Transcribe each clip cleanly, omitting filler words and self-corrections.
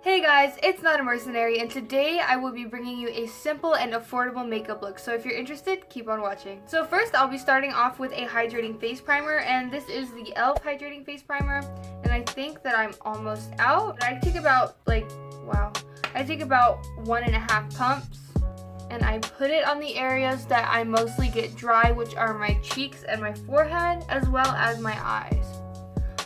Hey guys, it's Not a Mercenary, and today I will be bringing you a simple and affordable makeup look. So if you're interested, keep on watching. So first, I'll be starting off with a hydrating face primer, and this is the e.l.f. hydrating face primer. And I think that I'm almost out. I take about I take about 1.5 pumps, and I put it on the areas that I mostly get dry, which are my cheeks and my forehead, as well as my eyes.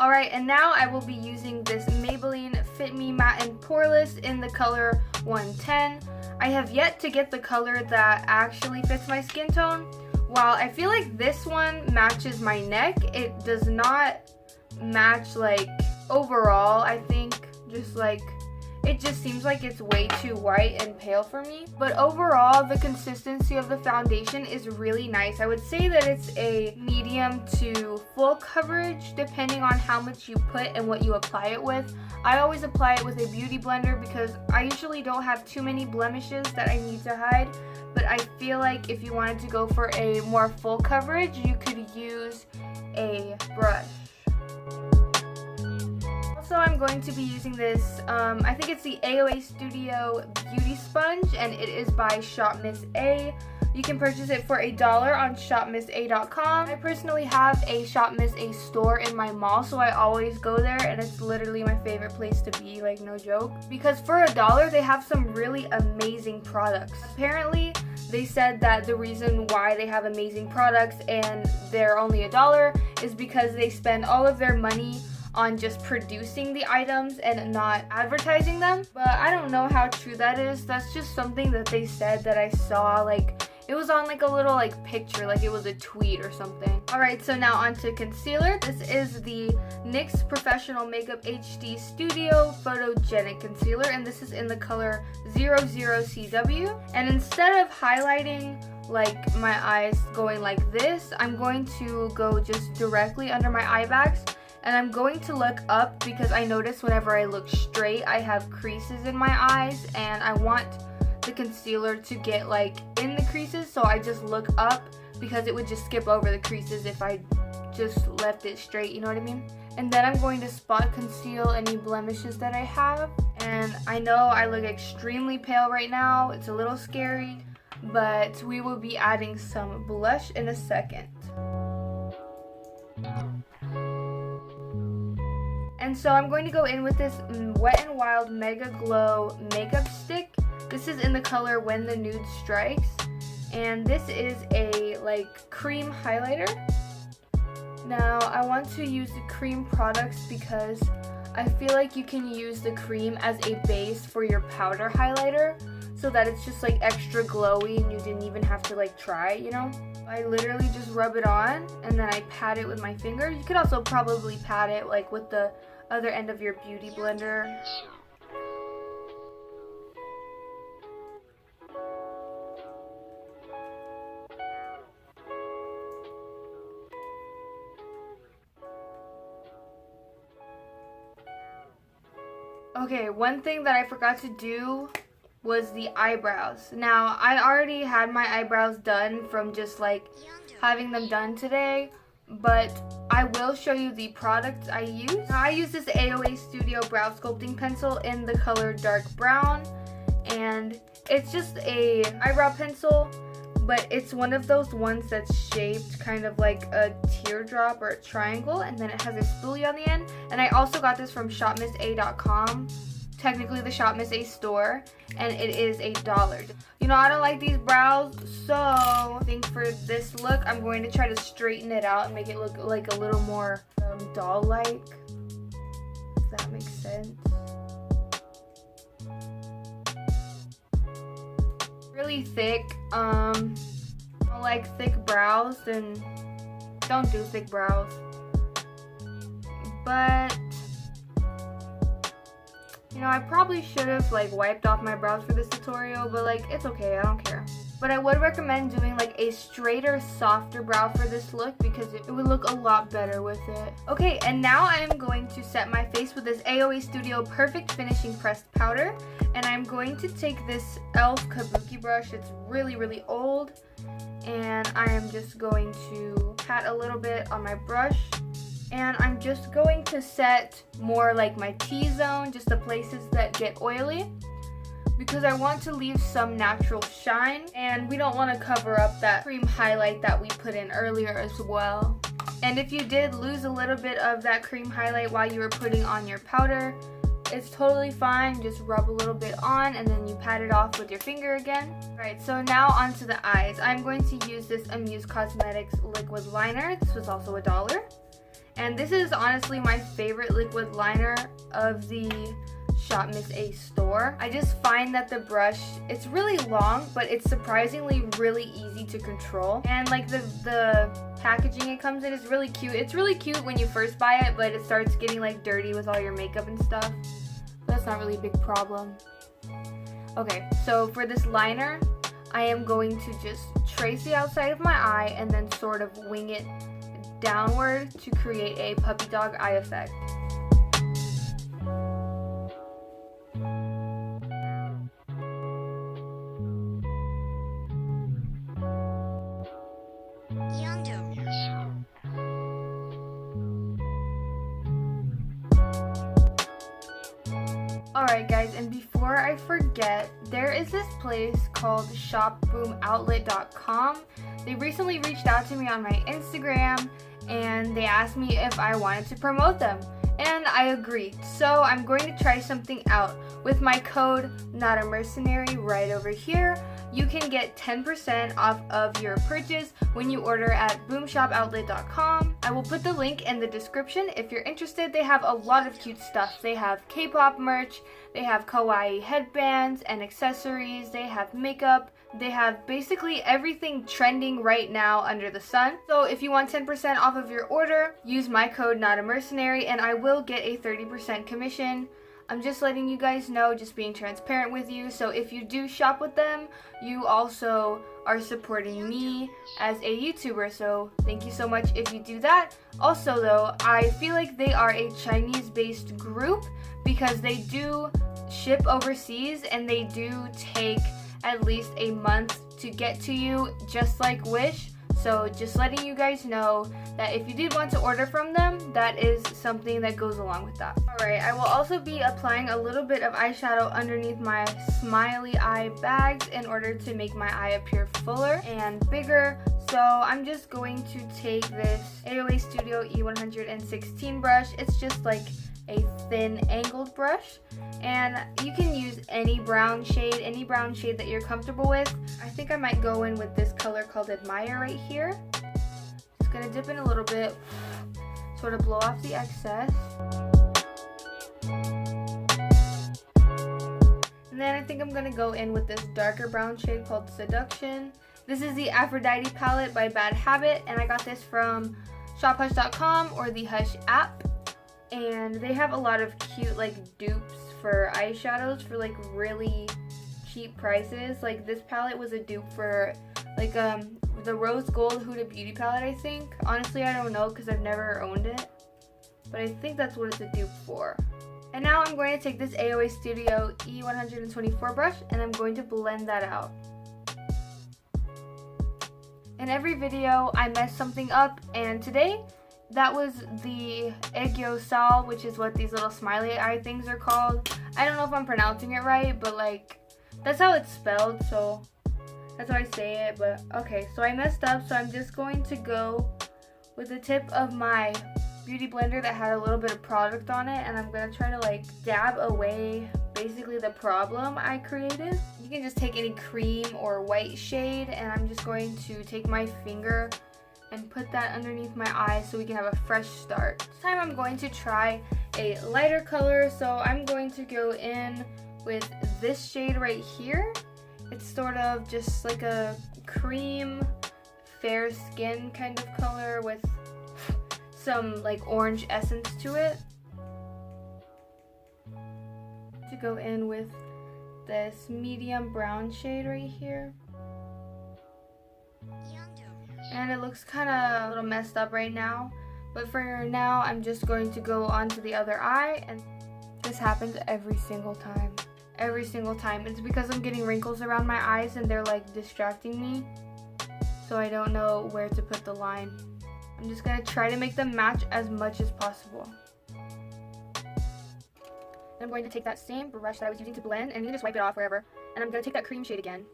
Alright, and now I will be using this Maybelline Fit Me Matte and Poreless in the color 110. I have yet to get the color that actually fits my skin tone. While I feel like this one matches my neck, it does not match overall. I think it just seems like it's way too white and pale for me. But overall, the consistency of the foundation is really nice. I would say that it's a medium to full coverage depending on how much you put and what you apply it with. I always apply it with a beauty blender because I usually don't have too many blemishes that I need to hide. But I feel like if you wanted to go for a more full coverage, you could use a brush. Also, I'm going to be using this, I think it's the AOA Studio Beauty Sponge, and it is by Shop Miss A. You can purchase it for $1 on shopmissa.com. I personally have a Shop Miss A store in my mall, so I always go there, and it's literally my favorite place to be, no joke. Because for $1, they have some really amazing products. Apparently, they said that the reason why they have amazing products and they're only $1 is because they spend all of their money on just producing the items and not advertising them. But I don't know how true that is. That's just something that they said that I saw, it was on a little picture, it was a tweet or something. Alright, so now on to concealer. This is the NYX Professional Makeup HD Studio Photogenic Concealer, and this is in the color 00CW. And instead of highlighting my eyes going like this, I'm going to go just directly under my eye bags. And I'm going to look up because I notice whenever I look straight, I have creases in my eyes, and I want the concealer to get in the creases, so I just look up because it would just skip over the creases if I just left it straight, you know what I mean? And then I'm going to spot conceal any blemishes that I have. And I know I look extremely pale right now, it's a little scary, but we will be adding some blush in a second. And so I'm going to go in with this Wet n Wild Mega Glow makeup stick. This is in the color When the Nude Strikes. And this is a cream highlighter. Now I want to use the cream products because I feel like you can use the cream as a base for your powder highlighter, so that it's just extra glowy and you didn't even have to try, you know? I literally just rub it on and then I pat it with my finger. You could also probably pat it with the other end of your beauty blender. Okay, one thing that I forgot to do was the eyebrows. Now, I already had my eyebrows done from just having them done today, but I will show you the products I use. Now, I use this AOA Studio Brow Sculpting Pencil in the color Dark Brown, and it's just a eyebrow pencil, but it's one of those ones that's shaped kind of like a teardrop or a triangle, and then it has a spoolie on the end. And I also got this from shopmissa.com, technically the Shop Miss A store, and it is $1. You know, I don't like these brows, so I think for this look, I'm going to try to straighten it out and make it look a little more doll-like, if that makes sense. Really thick. Don't like thick brows, then don't do thick brows. But you know, I probably should have wiped off my brows for this tutorial, but it's okay, I don't care. But I would recommend doing a straighter, softer brow for this look because it would look a lot better with it. Okay, and now I'm going to set my face with this AOA Studio Perfect Finishing Pressed Powder. And I'm going to take this e.l.f. Kabuki brush. It's really, really old. And I am just going to pat a little bit on my brush. And I'm just going to set more like my T-zone, just the places that get oily, because I want to leave some natural shine, and we don't want to cover up that cream highlight that we put in earlier as well. And if you did lose a little bit of that cream highlight while you were putting on your powder, it's totally fine. Just rub a little bit on and then you pat it off with your finger again. Alright, so now onto the eyes. I'm going to use this Amuse Cosmetics liquid liner. This was also $1. And this is honestly my favorite liquid liner of the Shop Miss A store. I just find that the brush, it's really long, but it's surprisingly really easy to control. And like the packaging it comes in is really cute. It's really cute when you first buy it, but it starts getting like dirty with all your makeup and stuff. But that's not really a big problem. Okay, so for this liner, I am going to just trace the outside of my eye and then sort of wing it downward to create a puppy dog eye effect. Alright guys, and before I forget, there is this place called shopboomoutlet.com. They recently reached out to me on my Instagram and they asked me if I wanted to promote them. And I agreed. So I'm going to try something out. With my code NOTAMERCENARY right over here, you can get 10% off of your purchase when you order at boomshopoutlet.com. I will put the link in the description if you're interested. They have a lot of cute stuff. They have K-pop merch, they have kawaii headbands and accessories, they have makeup, they have basically everything trending right now under the sun. So if you want 10% off of your order, use my code NOTAMERCENARY and I will get a 30% commission. I'm just letting you guys know, just being transparent with you. So if you do shop with them, you also are supporting me as a YouTuber. So thank you so much if you do that. Also though, I feel like they are a Chinese-based group because they do ship overseas and they do take at least a month to get to you, just like Wish. So just letting you guys know that if you did want to order from them, that is something that goes along with that. Alright, I will also be applying a little bit of eyeshadow underneath my smiley eye bags in order to make my eye appear fuller and bigger. So I'm just going to take this AOA Studio E116 brush. It's just like a thin angled brush, and you can use any brown shade that you're comfortable with. I think I might go in with this color called Admire right here. Just gonna dip in a little bit, sort of blow off the excess. And then I think I'm gonna go in with this darker brown shade called Seduction. This is the Aphrodite palette by Bad Habit, and I got this from shophush.com or the Hush app. And they have a lot of cute like dupes for eyeshadows for like really cheap prices. Like this palette was a dupe for like the Rose Gold Huda Beauty palette, I think. Honestly, I don't know because I've never owned it, but I think that's what it's a dupe for. And now I'm going to take this AOA Studio E124 brush and I'm going to blend that out. In every video I mess something up, and today that was the Egyosal, which is what these little smiley eye things are called. I don't know if I'm pronouncing it right, but like that's how it's spelled, so that's how I say it. But okay, so I messed up, so I'm just going to go with the tip of my beauty blender that had a little bit of product on it, and I'm gonna try to like dab away basically the problem I created. You can just take any cream or white shade, and I'm just going to take my finger and put that underneath my eyes so we can have a fresh start. This time I'm going to try a lighter color, so I'm going to go in with this shade right here. It's sort of just like a cream, fair skin kind of color with some like orange essence to it. To go in with this medium brown shade right here. And it looks kind of a little messed up right now, but for now I'm just going to go on to the other eye, and this happens every single time. Every single time. It's because I'm getting wrinkles around my eyes and they're like distracting me, so I don't know where to put the line. I'm just going to try to make them match as much as possible. I'm going to take that same brush that I was using to blend, and you can just wipe it off wherever. And I'm going to take that cream shade again.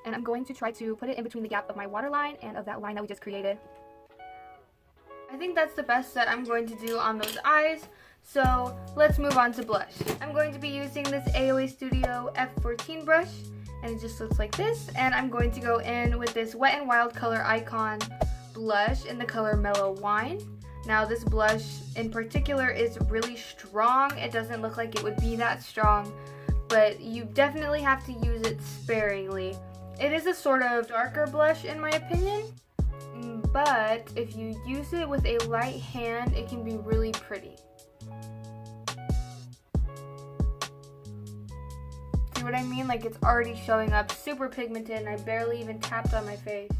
And I'm going to try to put it in between the gap of my waterline and of that line that we just created. I think that's the best that I'm going to do on those eyes. So let's move on to blush. I'm going to be using this AOA Studio F14 brush, and it just looks like this. And I'm going to go in with this Wet n Wild Color Icon blush in the color Mellow Wine. Now this blush in particular is really strong. It doesn't look like it would be that strong, but you definitely have to use it sparingly. It is a sort of darker blush in my opinion, but if you use it with a light hand, it can be really pretty. See what I mean? Like, it's already showing up super pigmented and I barely even tapped on my face.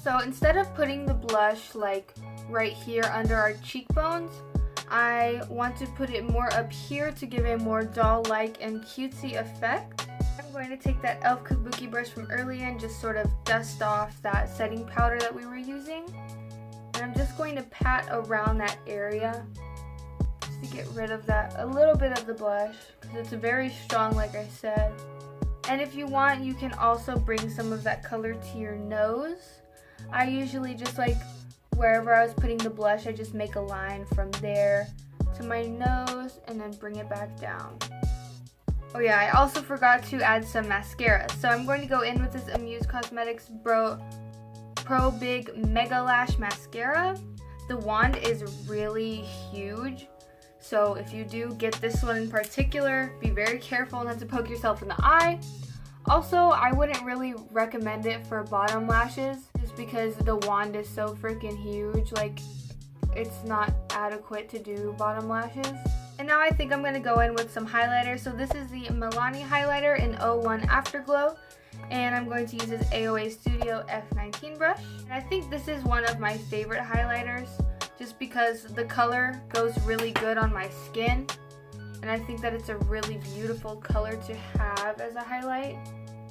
So instead of putting the blush like right here under our cheekbones, I want to put it more up here to give a more doll-like and cutesy effect. I'm going to take that e.l.f. Kabuki brush from earlier and just sort of dust off that setting powder that we were using. And I'm just going to pat around that area just to get rid of that, a little bit of the blush, because it's very strong like I said. And if you want, you can also bring some of that color to your nose. I usually just like wherever I was putting the blush, I just make a line from there to my nose and then bring it back down. Oh yeah, I also forgot to add some mascara. So I'm going to go in with this Amuse Cosmetics Pro Big Mega Lash Mascara. The wand is really huge, so if you do get this one in particular, be very careful not to poke yourself in the eye. Also, I wouldn't really recommend it for bottom lashes just because the wand is so freaking huge. Like, it's not adequate to do bottom lashes. And now I think I'm going to go in with some highlighter. So this is the Milani highlighter in 01 Afterglow. And I'm going to use this AOA Studio F19 brush. And I think this is one of my favorite highlighters just because the color goes really good on my skin. And I think that it's a really beautiful color to have as a highlight.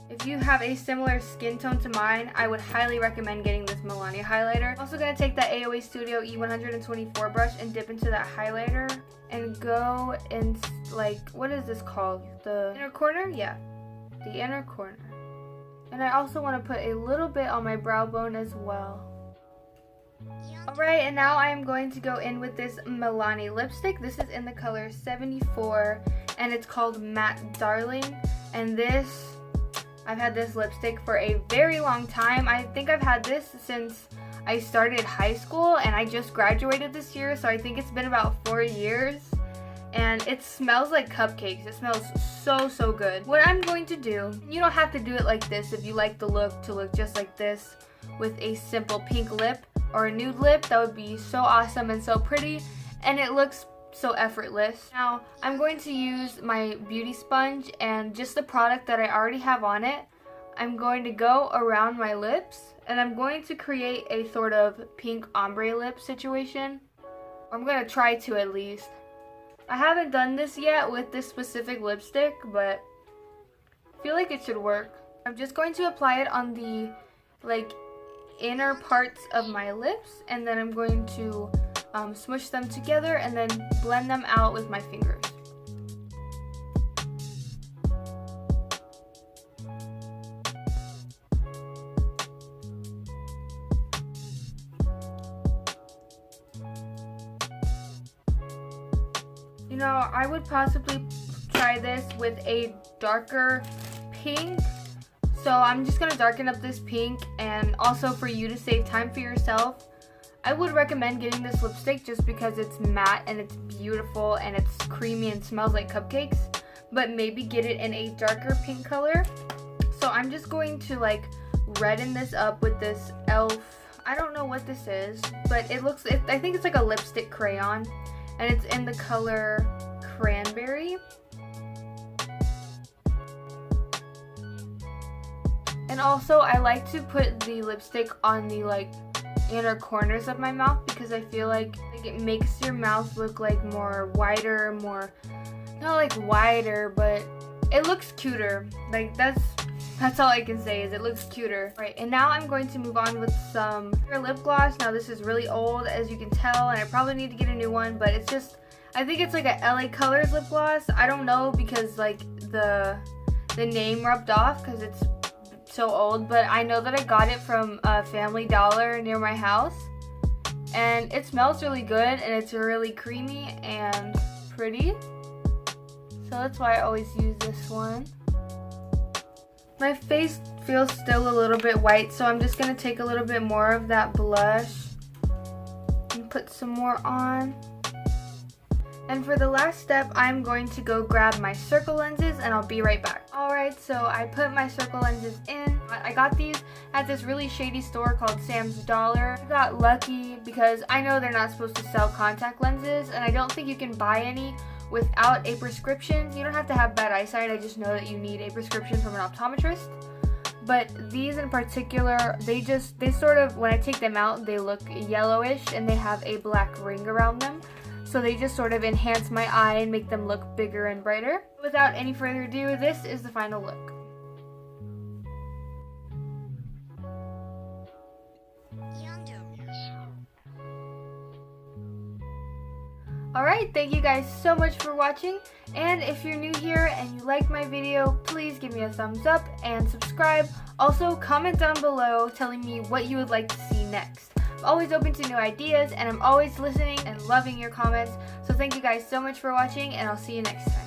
If you have a similar skin tone to mine, I would highly recommend getting this Milani highlighter. I'm also going to take that AOA Studio E116 brush and dip into that highlighter and go in, like, what is this called? The inner corner? Yeah, the inner corner. And I also want to put a little bit on my brow bone as well. Alright, and now I am going to go in with this Milani lipstick. This is in the color 74 and it's called Matte Darling. And this, I've had this lipstick for a very long time. I think I've had this since I started high school and I just graduated this year, so I think it's been about 4 years. And it smells like cupcakes. It smells so good. What I'm going to do, you don't have to do it like this if you like the look to look just like this with a simple pink lip or a nude lip. That would be so awesome and so pretty, and it looks so effortless. Now I'm going to use my beauty sponge and just the product that I already have on it. I'm going to go around my lips and I'm going to create a sort of pink ombre lip situation. I'm going to try to at least. I haven't done this yet with this specific lipstick, but I feel like it should work. I'm just going to apply it on the inner parts of my lips, and then I'm going to smush them together and then blend them out with my fingers. You know, I would possibly try this with a darker pink. So I'm just going to darken up this pink, and also for you to save time for yourself, I would recommend getting this lipstick just because it's matte and it's beautiful and it's creamy and smells like cupcakes, but maybe get it in a darker pink color. So I'm just going to redden this up with this e.l.f. I don't know what this is, but I think it's like a lipstick crayon, and it's in the color Cranberry. And also I like to put the lipstick on the inner corners of my mouth because I feel like it makes your mouth look more wider, more, not wider, but it looks cuter. That's That's all I can say is it looks cuter. Right, and now I'm going to move on with some lip gloss. Now this is really old, as you can tell, and I probably need to get a new one, but it's just, I think it's like a LA Colors lip gloss. I don't know because like the name rubbed off because it's so old, but I know that I got it from Family Dollar near my house, and it smells really good, and it's really creamy and pretty, so that's why I always use this one. My face feels still a little bit white, so I'm just going to take a little bit more of that blush and put some more on. And for the last step, I'm going to go grab my circle lenses, and I'll be right back. Alright, so I put my circle lenses in. I got these at this really shady store called Sam's Dollar. I got lucky because I know they're not supposed to sell contact lenses, and I don't think you can buy any without a prescription. You don't have to have bad eyesight, I just know that you need a prescription from an optometrist. But these in particular, they sort of, when I take them out, they look yellowish and they have a black ring around them. So they just sort of enhance my eye and make them look bigger and brighter. Without any further ado, this is the final look. Alright, thank you guys so much for watching, and if you're new here and you liked my video, please give me a thumbs up and subscribe. Also, comment down below telling me what you would like to see next. I'm always open to new ideas, and I'm always listening and loving your comments, so thank you guys so much for watching, and I'll see you next time.